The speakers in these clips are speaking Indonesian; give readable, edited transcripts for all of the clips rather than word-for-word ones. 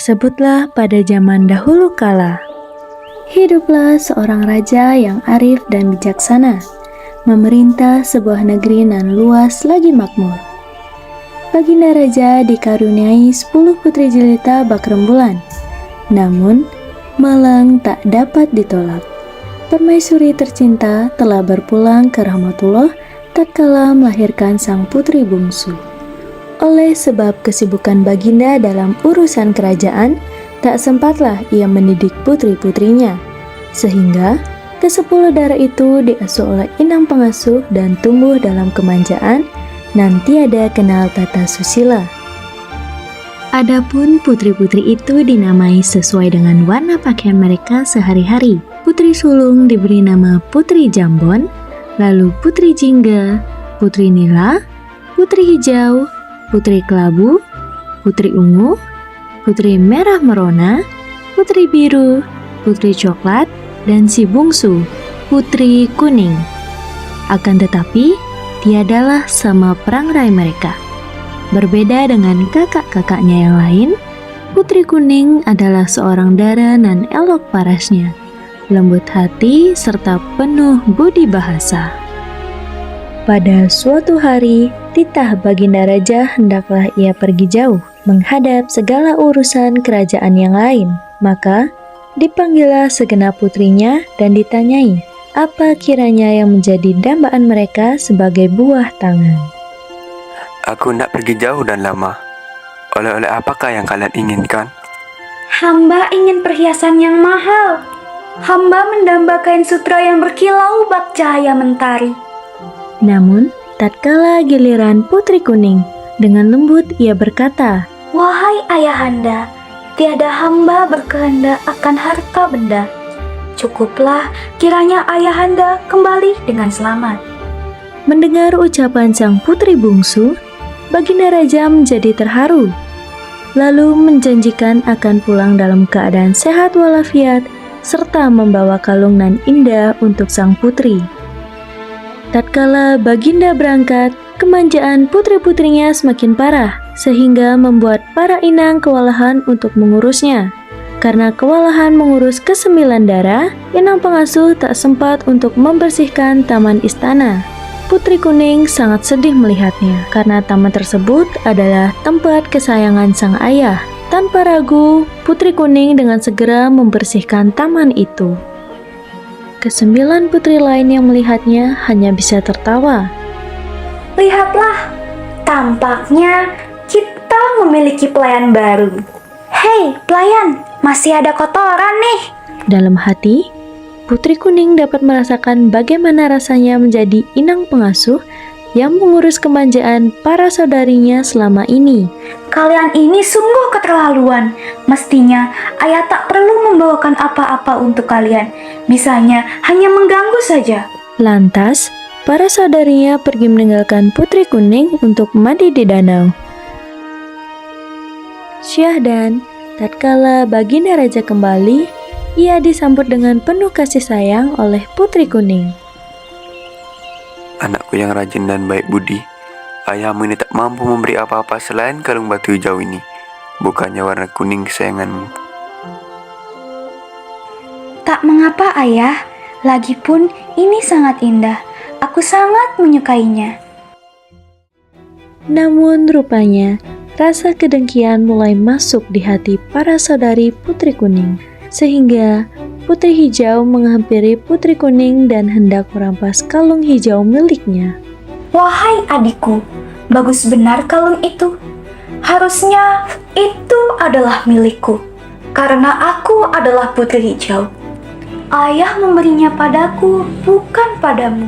Tersebutlah pada zaman dahulu kala. Hiduplah seorang raja yang arif dan bijaksana, memerintah sebuah negeri nan luas lagi makmur. Baginda raja dikaruniai 10 putri jelita bak rembulan. Namun, malang tak dapat ditolak. Permaisuri tercinta telah berpulang ke rahmatullah tatkala melahirkan sang putri bungsu. Oleh sebab kesibukan baginda dalam urusan kerajaan, tak sempatlah ia mendidik putri-putrinya. Sehingga ke-10 darah itu diasuh oleh inang pengasuh dan tumbuh dalam kemanjaan, nan tiada kenal tata susila. Adapun putri-putri itu dinamai sesuai dengan warna pakaian mereka sehari-hari. Putri sulung diberi nama Putri Jambon, lalu Putri Jingga, Putri Nila, Putri Hijau, Putri Kelabu, Putri Ungu, Putri Merah Merona, Putri Biru, Putri Coklat, dan si bungsu, Putri Kuning. Akan tetapi, tiadalah sama perangrai mereka. Berbeda dengan kakak-kakaknya yang lain, Putri Kuning adalah seorang dara nan elok parasnya, lembut hati serta penuh budi bahasa. Pada suatu hari, titah baginda raja hendaklah ia pergi jauh, menghadap segala urusan kerajaan yang lain. Maka, dipanggillah segenap putrinya dan ditanyai, apa kiranya yang menjadi dambaan mereka sebagai buah tangan. Aku nak pergi jauh dan lama. Oleh-oleh apakah yang kalian inginkan? Hamba ingin perhiasan yang mahal. Hamba mendamba kain sutra yang berkilau bak cahaya mentari. Namun, tatkala giliran Putri Kuning, dengan lembut ia berkata, Wahai ayahanda, tiada hamba berkehendak akan harta benda. Cukuplah kiranya ayahanda kembali dengan selamat. Mendengar ucapan sang putri bungsu, baginda raja menjadi terharu, lalu menjanjikan akan pulang dalam keadaan sehat walafiat, serta membawa kalung nan indah untuk sang putri. Tatkala baginda berangkat, kemanjaan putri-putrinya semakin parah, sehingga membuat para inang kewalahan untuk mengurusnya. Karena kewalahan mengurus ke-9 darah, inang pengasuh tak sempat untuk membersihkan taman istana. Putri Kuning sangat sedih melihatnya, karena taman tersebut adalah tempat kesayangan sang ayah. Tanpa ragu, Putri Kuning dengan segera membersihkan taman itu. Ke-9 putri lain yang melihatnya hanya bisa tertawa. Lihatlah, tampaknya kita memiliki pelayan baru. Hei pelayan, masih ada kotoran nih. Dalam hati, Putri Kuning dapat merasakan bagaimana rasanya menjadi inang pengasuh yang mengurus kemanjaan para saudarinya selama ini. Kalian ini sungguh keterlaluan. Mestinya ayah tak perlu membawakan apa-apa untuk kalian. Bisanya hanya mengganggu saja. Lantas, para saudarinya pergi meninggalkan Putri Kuning untuk mandi di danau. Syahdan, tatkala baginda raja kembali, ia disambut dengan penuh kasih sayang oleh Putri Kuning. Anakku yang rajin dan baik budi, ayahmu ini tak mampu memberi apa-apa selain kalung batu hijau ini, bukannya warna kuning kesayanganmu. Tak mengapa ayah, lagipun ini sangat indah. Aku sangat menyukainya. Namun rupanya, rasa kedengkian mulai masuk di hati para saudari Putri Kuning, sehingga Putri Hijau menghampiri Putri Kuning dan hendak merampas kalung hijau miliknya. Wahai adikku, bagus benar kalung itu. Harusnya itu adalah milikku, karena aku adalah Putri Hijau. Ayah memberinya padaku, bukan padamu.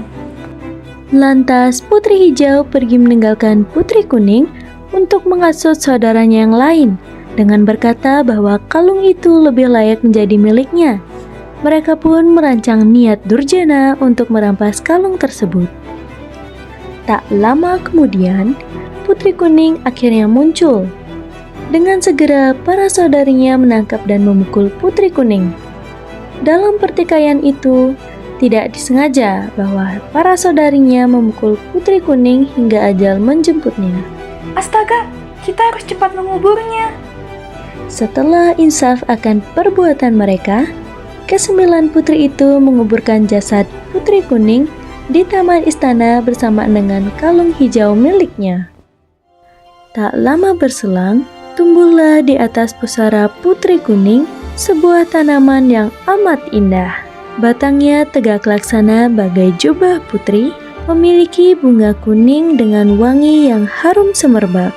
Lantas Putri Hijau pergi meninggalkan Putri Kuning untuk menghasut saudaranya yang lain, dengan berkata bahwa kalung itu lebih layak menjadi miliknya. Mereka pun merancang niat durjana untuk merampas kalung tersebut. Tak lama kemudian, Putri Kuning akhirnya muncul. Dengan segera, para saudarinya menangkap dan memukul Putri Kuning. Dalam pertikaian itu, tidak disengaja bahwa para saudarinya memukul Putri Kuning hingga ajal menjemputnya. Astaga, kita harus cepat menguburnya. Setelah insaf akan perbuatan mereka, kesembilan putri itu menguburkan jasad Putri Kuning di taman istana bersama dengan kalung hijau miliknya. Tak lama berselang, tumbuhlah di atas pusara Putri Kuning sebuah tanaman yang amat indah. Batangnya tegak laksana bagai jubah putri, memiliki bunga kuning dengan wangi yang harum semerbak.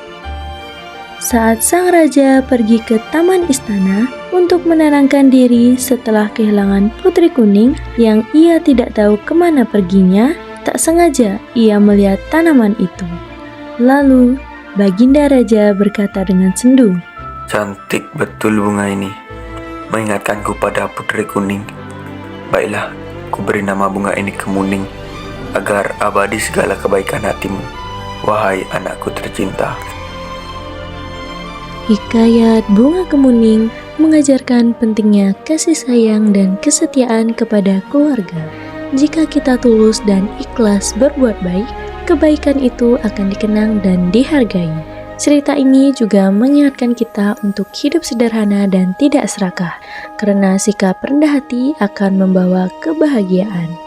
Saat sang raja pergi ke taman istana untuk menenangkan diri setelah kehilangan Putri Kuning yang ia tidak tahu kemana perginya, tak sengaja ia melihat tanaman itu. Lalu, Baginda Raja berkata dengan sendu, Cantik betul bunga ini, mengingatkanku pada Putri Kuning. Baiklah, ku beri nama bunga ini Kemuning, agar abadi segala kebaikan hatimu, wahai anakku tercinta. Hikayat Bunga Kemuning mengajarkan pentingnya kasih sayang dan kesetiaan kepada keluarga. Jika kita tulus dan ikhlas berbuat baik, kebaikan itu akan dikenang dan dihargai. Cerita ini juga mengingatkan kita untuk hidup sederhana dan tidak serakah, karena sikap rendah hati akan membawa kebahagiaan.